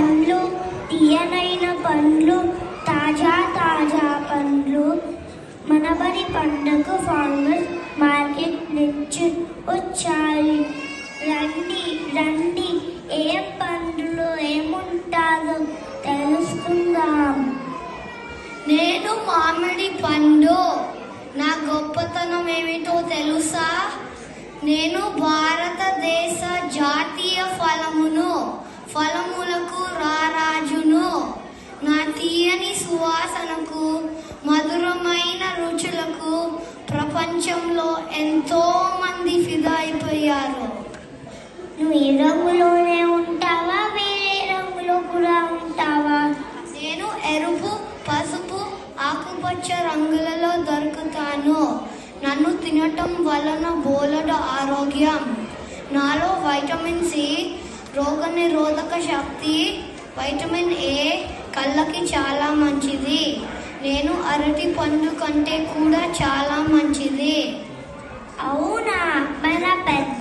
పండ్లు, తీయనైన పండ్లు, తాజా తాజా పండ్లు మనబడి పండుగ ఫార్మర్స్ మార్కెట్ నుంచి వచ్చాయి. రండి రండి, ఏం పండ్లు ఏముంటారో తెలుసుకుందాం. నేను మామిడి పండు. నా గొప్పతనం ఏమిటో తెలుసా? నేను భారతదేశ జాతీయ ఫలమును, ఫలములకు రారాజును. నా తీయని సువాసనకు, మధురమైన రుచులకు ప్రపంచంలో ఎంతో మంది ఫిదా అయిపోయారు. నువ్వు ఈ రంగులోనే ఉంటావా, వేరే రంగులో కూడా ఉంటావా? నేను ఎరుపు, పసుపు, ఆకుపచ్చ రంగులలో దొరుకుతాను. నన్ను తినటం వలన బోలెడు ఆరోగ్యం. నాలో వైటమిన్ సి, రోగనిరోధక శక్తి, వైటమిన్ ఏ కళ్ళకి చాలా మంచిది. నేను అరటి పండు కంటే కూడా చాలా మంచిది. అవునా? మన పెద్ద